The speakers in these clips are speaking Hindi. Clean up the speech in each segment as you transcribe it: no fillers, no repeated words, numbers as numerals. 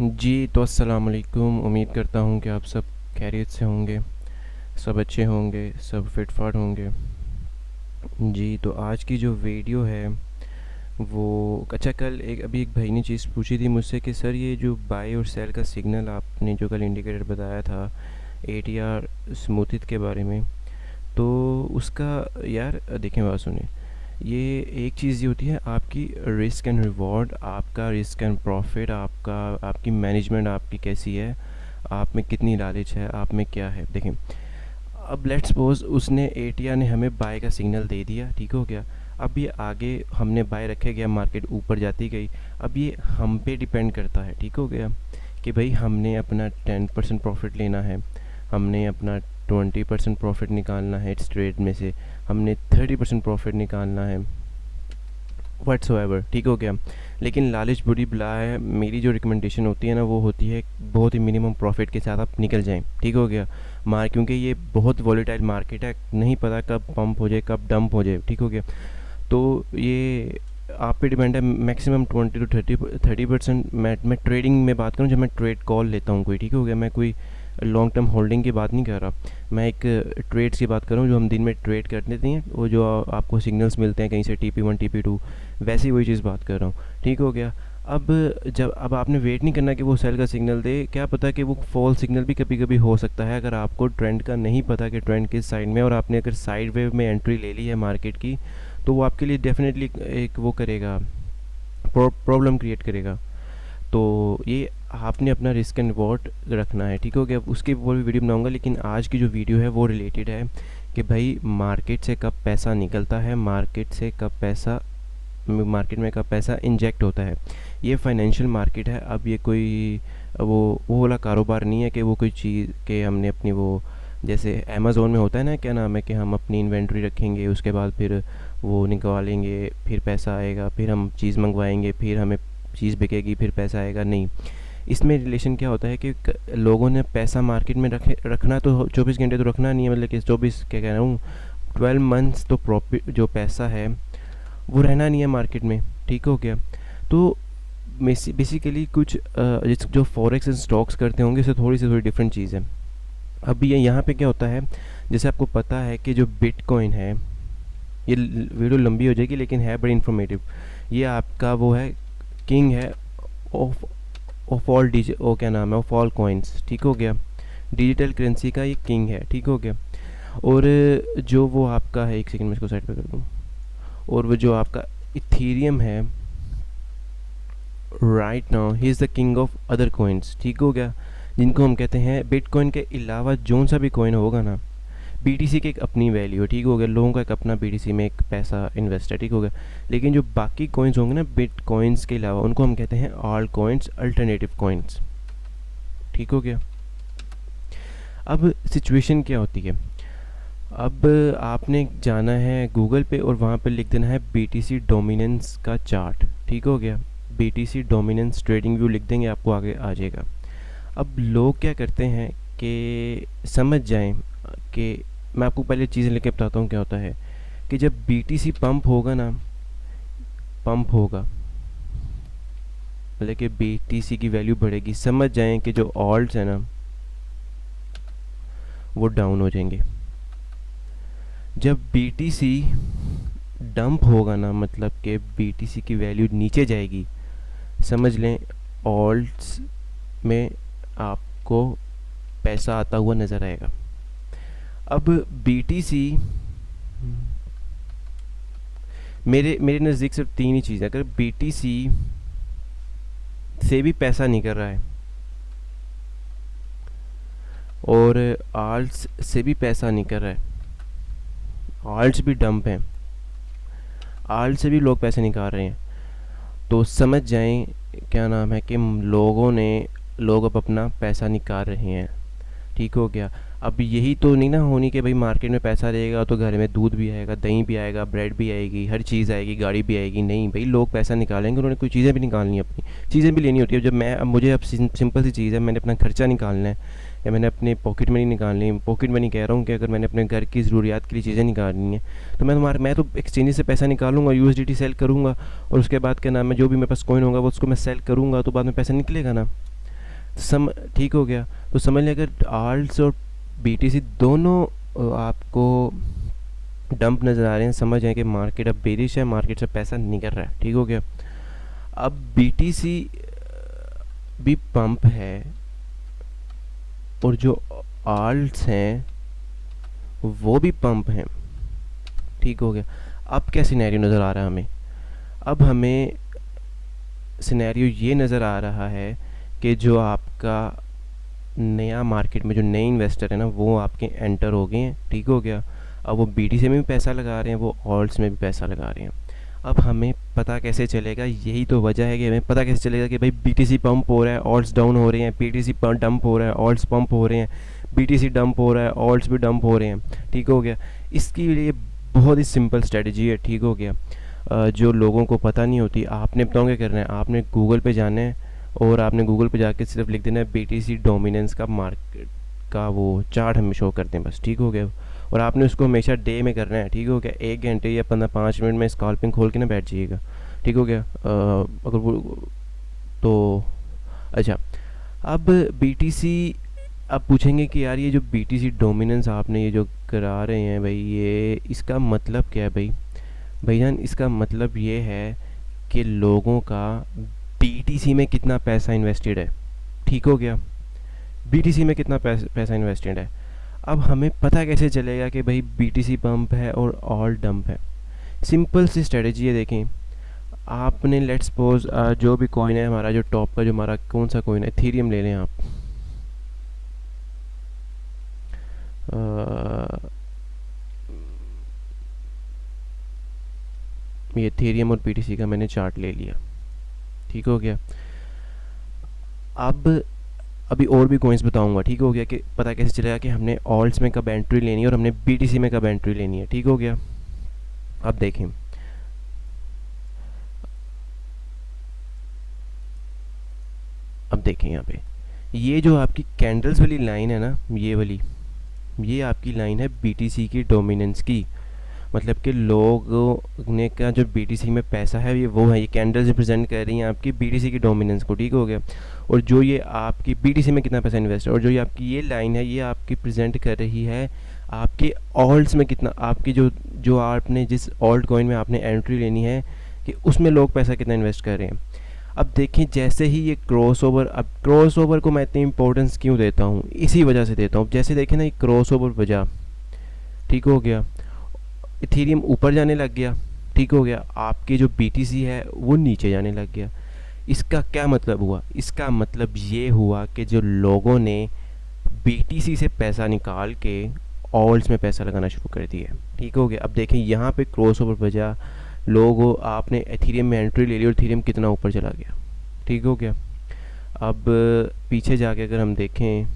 जी, तो अस्सलाम वालेकुम। उम्मीद करता हूँ कि आप सब खैरियत से होंगे, सब अच्छे होंगे, सब फिट-फाट होंगे। जी, तो आज की जो वीडियो है वो अच्छा, कल एक भाई ने चीज़ पूछी थी मुझसे कि सर ये जो बाय और सेल का सिग्नल आपने जो कल इंडिकेटर बताया था एटीआर स्मूथित के बारे में, तो उसका यार देखें, बात सुनिए। ये एक चीज़ ये होती है आपकी रिस्क एंड रिवॉर्ड, आपका रिस्क एंड प्रॉफिट, आपका आपकी मैनेजमेंट आपकी कैसी है, आप में कितनी लालच है, आप में क्या है। देखें, अब लेट्स सपोज उसने एटीआर ने हमें बाय का सिग्नल दे दिया, ठीक हो गया। अब ये आगे हमने बाय रखे गया, मार्केट ऊपर जाती गई। अब ये हम पे डिपेंड करता है, ठीक हो गया, कि भाई हमने अपना 10% प्रॉफिट लेना है, हमने अपना 20% प्रॉफिट निकालना है इस ट्रेड में से, हमने 30% प्रॉफिट निकालना है, व्हाट्सोएवर, ठीक हो गया। लेकिन लालच बुरी बला है। मेरी जो रिकमेंडेशन होती है ना वो होती है बहुत ही मिनिमम प्रॉफिट के साथ आप निकल जाएं, ठीक हो गया। क्योंकि ये बहुत वॉलेटाइल मार्केट है, नहीं पता कब पंप हो जाए कब डंप हो जाए, ठीक हो गया। तो ये आप पे डिपेंड है। मैक्सिमम 20 to 30% मैं ट्रेडिंग में बात करूँ, जब मैं ट्रेड कॉल लेता हूँ कोई, ठीक हो गया, मैं कोई लॉन्ग टर्म होल्डिंग की बात नहीं कर रहा। मैं एक ट्रेड्स की बात कर रहा हूँ जो हम दिन में ट्रेड कर लेते हैं, वो जो आपको सिग्नल्स मिलते हैं कहीं से TP1 TP2, वैसी वही चीज़ बात कर रहा हूँ, ठीक हो गया। अब अब आपने वेट नहीं करना कि वो सेल का सिग्नल दे, क्या पता कि वो फॉल सिग्नल भी कभी कभी हो सकता है। अगर आपको ट्रेंड का नहीं पता कि ट्रेंड किस साइड में, और आपने अगर साइड वेव में एंट्री ले ली है मार्केट की, तो वो आपके लिए डेफिनेटली एक वो करेगा, प्रॉब्लम क्रिएट करेगा। तो ये आपने अपना रिस्क एंड रिवॉर्ड रखना है, ठीक हो गया। उसके ऊपर भी वीडियो बनाऊंगा, लेकिन आज की जो वीडियो है वो रिलेटेड है कि भाई मार्केट से कब पैसा निकलता है, मार्केट में कब पैसा इंजेक्ट होता है। ये फाइनेंशियल मार्केट है। अब ये कोई वो वाला कारोबार नहीं है कि वो कोई चीज़ के हमने अपनी वो, जैसे अमेज़ोन में होता है ना, क्या नाम है, कि हम अपनी इन्वेंट्री रखेंगे, उसके बाद फिर वो निकालेंगे, फिर पैसा आएगा, फिर हम चीज़ मंगवाएंगे, फिर हमें चीज़ बिकेगी, फिर पैसा आएगा। नहीं, इसमें रिलेशन क्या होता है कि लोगों ने पैसा मार्केट में रखना तो 24 घंटे तो रखना नहीं है, मतलब कि 24 क्या कह रहा हूँ, 12 मंथ्स तो प्रॉफिट जो पैसा है वो रहना नहीं है मार्केट में, ठीक हो गया। तो बेसिकली कुछ जो फॉरेक्स एंड स्टॉक्स करते होंगे उससे थोड़ी डिफरेंट चीज़ है। अब ये यहाँ पे क्या होता है, जैसे आपको पता है कि जो बिटकॉइन है, ये वीडियो लंबी हो जाएगी लेकिन है बड़ी इन्फॉर्मेटिव। ये आपका वो है, किंग है ऑफ ऑफ ऑल डिजि ओ क्या नाम है, ऑफ ऑल कॉइन्स, ठीक हो गया। डिजिटल करेंसी का ये किंग है, ठीक हो गया। और जो वो आपका है, एक सेकंड में इसको साइड पे कर दूँ, और वो जो आपका इथीरियम है, right now he is the king of other coins, ठीक हो गया, जिनको हम कहते हैं बिटकॉइन के अलावा जो सा भी कॉइन होगा ना, BTC की एक अपनी वैल्यू है, ठीक हो गया, लोगों का एक अपना BTC में एक पैसा इन्वेस्ट है, ठीक हो गया। लेकिन जो बाकी कॉइन्स होंगे ना बिट कॉइन्स के अलावा, उनको हम कहते हैं ऑल कॉइन्स, अल्टरनेटिव कॉइन्स, ठीक हो गया। अब सिचुएशन क्या होती है, अब आपने जाना है गूगल पे और वहाँ पे लिख देना है BTC डोमिनेंस का चार्ट, ठीक हो गया। BTC डोमिनेंस ट्रेडिंग व्यू लिख देंगे, आपको आगे आ जाएगा। अब लोग क्या करते हैं कि समझ जाएं कि मैं आपको पहले चीज़ें लेके बताता हूँ क्या होता है, कि जब BTC पंप होगा ना, पंप होगा मतलब कि BTC की वैल्यू बढ़ेगी, समझ जाएं कि जो ऑल्ट्स है ना वो डाउन हो जाएंगे। जब BTC डंप होगा ना, मतलब कि BTC की वैल्यू नीचे जाएगी, समझ लें ऑल्ट्स में आपको पैसा आता हुआ नज़र आएगा। अब BTC, मेरे मेरे नज़दीक सिर्फ तीन ही चीज़ है। अगर BTC से भी पैसा निकल रहा है और आल्ट्स से भी पैसा निकल रहा है, आल्ट्स भी डंप हैं, आल्ट से भी लोग पैसे निकाल रहे हैं, तो समझ जाएं क्या नाम है कि लोग अब अपना पैसा निकाल रहे हैं, ठीक हो गया। अब यही तो नहीं ना होनी कि भाई मार्केट में पैसा रहेगा तो घर में दूध भी आएगा, दही भी आएगा, ब्रेड भी आएगी, हर चीज़ आएगी, गाड़ी भी आएगी। नहीं भाई, लोग पैसा निकालेंगे, उन्होंने कोई चीज़ें भी निकालनी है, अपनी चीज़ें भी लेनी होती है। जब मैं अब मुझे अब सिंपल सी चीज़ है, मैंने अपना खर्चा निकालना है या मैंने अपने पॉकेट मनी निकालनी है। पॉकेट मनी कह रहा हूँ कि अगर मैंने अपने घर की ज़रूरियात के लिए चीज़ें निकालनी है तो मैं तो एक्सचेंज से पैसा निकालूंगा, USDT सेल करूँगा, और उसके बाद क्या नाम है, जो भी मेरे पास कॉइन होगा वो उसको मैं सेल करूँगा, तो बाद में पैसा निकलेगा ना। ठीक हो गया। तो समझ लें अगर आल्ट्स और बीटीसी दोनों आपको डंप नज़र आ रहे हैं, समझ जाएं कि मार्केट अब बेरिश है, मार्केट से पैसा निकल रहा है। ठीक हो गया। अब बीटीसी भी पंप है और जो आल्ट्स हैं वो भी पंप हैं। ठीक हो गया। अब क्या सिनेरियो नज़र आ रहा है हमें? अब हमें सिनेरियो ये नज़र आ रहा है कि जो आपका नया मार्केट में जो नए इन्वेस्टर है ना, वो आपके एंटर हो गए हैं। ठीक हो गया। अब वो बीटीसी में भी पैसा लगा रहे हैं, वो ऑल्ट्स में भी पैसा लगा रहे हैं। अब हमें पता कैसे चलेगा? यही तो वजह है कि हमें पता कैसे चलेगा कि भाई बीटीसी पंप हो रहा है, ऑल्ट्स डाउन हो रहे हैं, बीटीसी डंप हो रहा है, ऑल्ट्स पंप हो रहे हैं, बीटीसी डंप हो रहा है, ऑल्ट्स भी डंप हो रहे हैं। ठीक हो गया। इसके लिए बहुत ही सिंपल स्ट्रेटजी है। ठीक हो गया। जो लोगों को पता नहीं होती, आपने बताओ क्या करना है। आपने गूगल पे जाना है और आपने गूगल पे जाके सिर्फ लिख देना है बीटीसी डोमिनेंस का मार्केट का वो चार्ट हमें शो करते हैं बस। ठीक हो गया। और आपने उसको हमेशा डे में करना है। ठीक हो गया। 1 घंटे या 15-5 मिनट में स्कॉल्पिंग खोल के ना बैठ जाइएगा। ठीक हो गया। अगर वो तो अच्छा, अब बीटीसी, अब पूछेंगे कि यार ये जो बीटीसी डोमिनेंस आपने ये जो करा रहे हैं भाई, ये इसका मतलब क्या है भाईजान? इसका मतलब ये है कि लोगों का बीटीसी में कितना पैसा इन्वेस्टेड है। ठीक हो गया। बीटीसी में कितना पैसा इन्वेस्टेड है। अब हमें पता कैसे चलेगा कि भाई बीटीसी पंप है और ऑल डंप है? सिंपल सी स्ट्रेटजी है। देखें, आपने लेट्स सपोज जो भी कॉइन है हमारा, जो टॉप का जो हमारा कौन सा कॉइन है, इथेरियम ले लें आप। ये इथेरियम और बीटीसी का मैंने चार्ट ले लिया। ठीक हो गया। अब अभी और भी कॉइन्स बताऊंगा। ठीक हो गया। कि पता कैसे चलेगा कि हमने ऑल्ट्स में कब एंट्री लेनी है और हमने बीटीसी में कब एंट्री लेनी है। ठीक हो गया। अब देखें, यहाँ पे ये जो आपकी कैंडल्स वाली लाइन है ना, ये वाली, ये आपकी लाइन है बीटीसी की डोमिनेंस की। मतलब कि लोगों ने का जो बीटीसी में पैसा है ये वो है, ये कैंडल्स रिप्रेजेंट कर रही हैं आपकी बीटीसी की डोमिनेंस को। ठीक हो गया। और जो ये आपकी बीटीसी में कितना पैसा इन्वेस्ट है, और जो ये आपकी ये लाइन है, ये आपकी प्रेजेंट कर रही है आपके ऑल्ट्स में कितना, आपकी जो जो आपने जिस ऑल्ट कॉइन में आपने एंट्री लेनी है कि उसमें लोग पैसा कितना इन्वेस्ट कर रहे हैं। अब देखें, जैसे ही ये क्रॉस ओवर, अब क्रॉस ओवर को मैं इतनी इंपॉर्टेंस क्यों देता हूँ? इसी वजह से देता हूँ। जैसे देखें ना, ये क्रॉस ओवर बजा, ठीक हो गया, इथेरियम ऊपर जाने लग गया। ठीक हो गया। आपकी जो बीटीसी है वो नीचे जाने लग गया। इसका क्या मतलब हुआ? इसका मतलब ये हुआ कि जो लोगों ने बीटीसी से पैसा निकाल के ऑल्ट्स में पैसा लगाना शुरू कर दिया। ठीक हो गया। अब देखें, यहाँ पे क्रॉस ओवर बजा, लोगों आपने एथेरियम में एंट्री ले ली और एथेरियम कितना ऊपर चला गया। ठीक हो गया। अब पीछे जाके अगर हम देखें,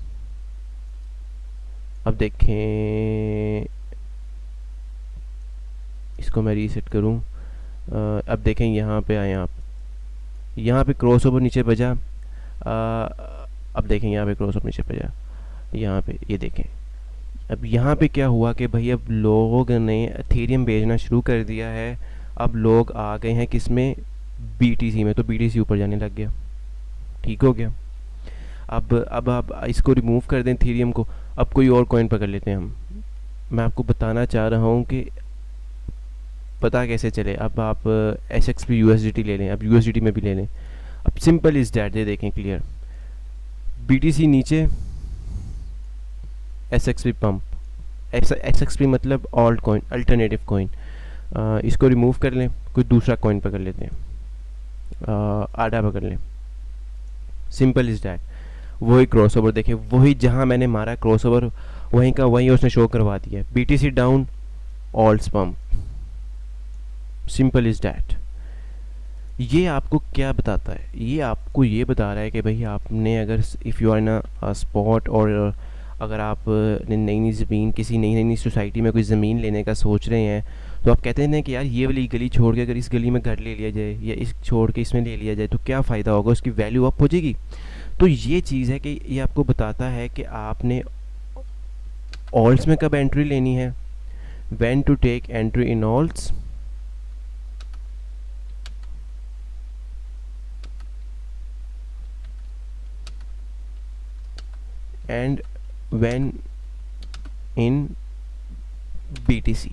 अब देखें, इसको मैं रीसेट करूं, अब देखें यहाँ पे आए आप, यहाँ पे क्रॉस ओवर नीचे बजा, अब देखें यहाँ पे क्रॉस ओवर नीचे बजा, यहाँ पे ये देखें। अब यहाँ पे क्या हुआ कि भाई अब लोगों ने एथेरियम बेचना शुरू कर दिया है। अब लोग आ गए हैं किस में? बीटीसी में। तो बीटीसी ऊपर जाने लग गया। ठीक हो गया। अब आप इसको रिमूव कर दें एथेरियम को, अब कोई और कॉइन पकड़ लेते हैं हम। मैं आपको बताना चाह रहा हूँ कि पता कैसे चले। अब आप SXP USDT ले लें, अब USDT में भी ले लें। अब सिंपल इज डैट, ये देखें क्लियर, BTC नीचे, SXP पंप। SXP मतलब ऑल्ट कॉइन, अल्टरनेटिव कॉइन। इसको रिमूव कर लें, कोई दूसरा कॉइन पकड़ लेते हैं, आडा पकड़ लें। Simple is that. वही क्रॉस ओवर देखें, वही जहाँ मैंने मारा क्रॉस ओवर, वहीं का वहीं उसने शो करवा दिया। BTC down, ult's pump. Simple is that. ये आपको क्या बताता है? ये आपको ये बता रहा है कि भाई आपने अगर if you are in a spot, और अगर आप नई ज़मीन, किसी नई सोसाइटी में कोई ज़मीन लेने का सोच रहे हैं, तो आप कहते हैं कि यार ये वाली गली छोड़ के अगर इस गली में घर ले लिया जाए, या इस छोड़ के इसमें ले लिया जाए, तो क्या फ़ायदा होगा, उसकी वैल्यू अप हो जाएगी। तो ये चीज़ है कि ये आपको बताता है कि आपने ऑल्ट्स में कब एंट्री लेनी है, when to take entry in alts, and when in BTC।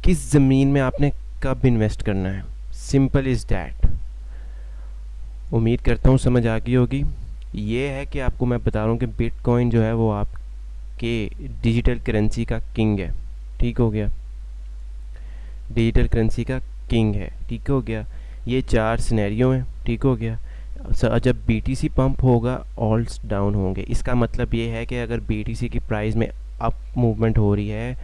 किस ज़मीन में आपने कब इन्वेस्ट करना है, सिंपल इज़ डैट। उम्मीद करता हूँ समझ आ गई होगी। ये है कि आपको मैं बता रहा हूँ कि बिटकॉइन जो है वो आपके डिजिटल करेंसी का किंग है, ठीक हो गया, डिजिटल करेंसी का किंग है, ठीक हो गया। ये 4 सिनेरियो हैं, ठीक हो गया। जब BTC पंप होगा ऑल्स डाउन होंगे, इसका मतलब ये है कि अगर BTC की प्राइस में अप मूवमेंट हो रही है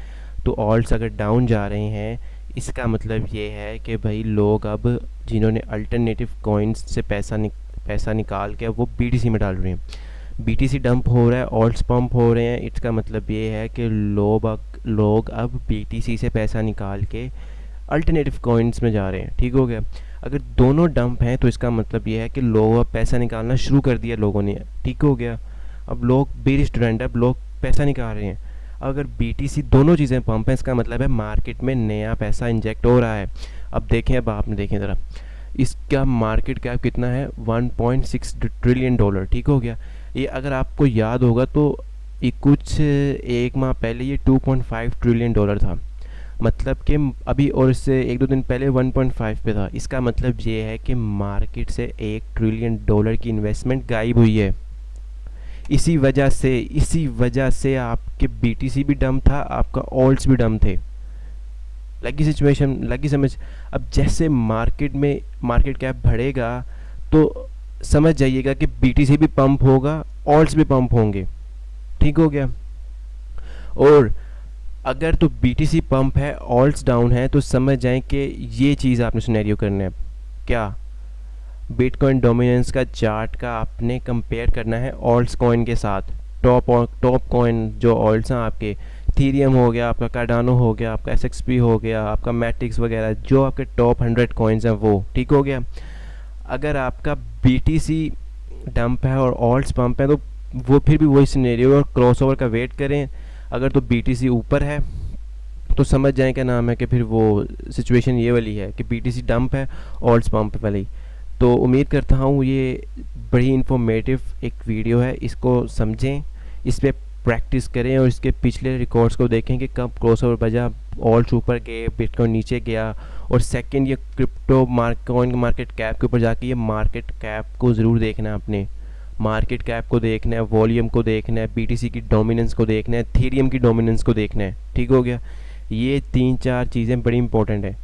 तो ऑल्ट्स अगर डाउन जा रहे हैं, इसका मतलब ये है कि भाई लोग अब जिन्होंने अल्टरनेटिव कॉइन्स से पैसा निकाल के वो BTC में डाल रहे हैं, BTC डंप हो रहा है, ऑल्ट्स पंप हो रहे हैं, इसका मतलब ये है कि लोग अब BTC से पैसा निकाल के अल्टरनेटिव कॉइन्स में जा रहे हैं, ठीक हो गया। अगर दोनों डंप हैं तो इसका मतलब ये है कि लोग अब पैसा निकालना शुरू कर दिया लोगों ने, ठीक हो गया। अब लोग बेरिश ट्रेंड, अब लोग पैसा निकाल रहे हैं। अगर BTC दोनों चीज़ें पंप हैं, इसका मतलब है मार्केट में नया पैसा इंजेक्ट हो रहा है। अब देखें, अब आपने देखें ज़रा इसका मार्केट कैप कितना है, 1.6 ट्रिलियन डॉलर, ठीक हो गया। ये अगर आपको याद होगा तो ये कुछ एक माह पहले ये 2.5 ट्रिलियन डॉलर था, मतलब कि अभी और इससे 1-2 दिन पहले 1.5 पे था। इसका मतलब ये है कि मार्केट से 1 ट्रिलियन डॉलर की इन्वेस्टमेंट गायब हुई है। इसी वजह से आपके BTC भी डम था, आपका ऑल्ट्स भी डम थे। लगी सिचुएशन, लगी समझ। अब जैसे मार्केट कैप बढ़ेगा तो समझ जाइएगा कि BTC भी पंप होगा, ऑल्ट्स भी पंप होंगे, ठीक हो गया। और अगर तो BTC पंप है, ऑल्ट्स डाउन है, तो समझ जाएं कि ये चीज़ आपने सिनेरियो करना है क्या, बिटकॉइन डोमिनेंस का चार्ट का आपने कंपेयर करना है ऑल्ट्स कॉइन के साथ। टॉप कॉइन जो ऑल्ट्स हैं आपके, इथेरियम हो गया, आपका कार्डानो हो गया, आपका SXP हो गया, आपका मैट्रिक्स वगैरह, जो आपके टॉप 100 कॉइन्स हैं वो, ठीक हो गया। अगर आपका BTC डंप है और ऑल्ट्स पंप है तो वो फिर भी वही सिनेरियो और क्रॉसओवर का वेट करें। अगर तो BTC ऊपर है तो समझ जाएं क्या नाम है कि फिर वो सिचुएशन ये वाली है कि BTC डंप है, ऑल्ट्स पंप वाली। तो उम्मीद करता हूँ ये बड़ी इन्फॉर्मेटिव एक वीडियो है, इसको समझें, इस पर प्रैक्टिस करें और इसके पिछले रिकॉर्ड्स को देखें कि कब क्रॉसओवर बजा, ऑल्ट्स ऊपर गए, बिटकॉइन नीचे गया। और सेकंड, ये क्रिप्टो कॉइन मार्केट कैप के ऊपर जाके ये मार्केट कैप को ज़रूर देखना है आपने, मार्केट कैप को देखना है, वॉल्यूम को देखना है, BTC की डोमिनेंस को देखना है, इथेरियम की डोमिनेंस को देखना है, ठीक हो गया। ये 3-4 चीज़ें बड़ी इंपॉर्टेंट है,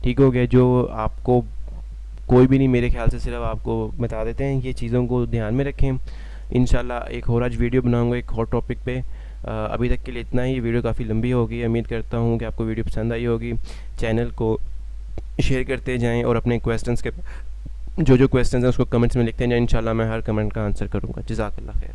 ठीक हो गया, जो आपको कोई भी नहीं मेरे ख्याल से सिर्फ आपको बता देते हैं। ये चीज़ों को ध्यान में रखें। इंशाल्लाह एक और आज वीडियो बनाऊंगा एक और टॉपिक पे। अभी तक के लिए इतना ही, वीडियो काफ़ी लंबी होगी। उम्मीद करता हूँ कि आपको वीडियो पसंद आई होगी। चैनल को शेयर करते जाएं और अपने क्वेश्चंस के जो क्वेश्चंस हैं उसको कमेंट्स में लिखते जाएं। इंशाल्लाह मैं हर कमेंट का आंसर करूँगा। जज़ाकल्लाह खैर।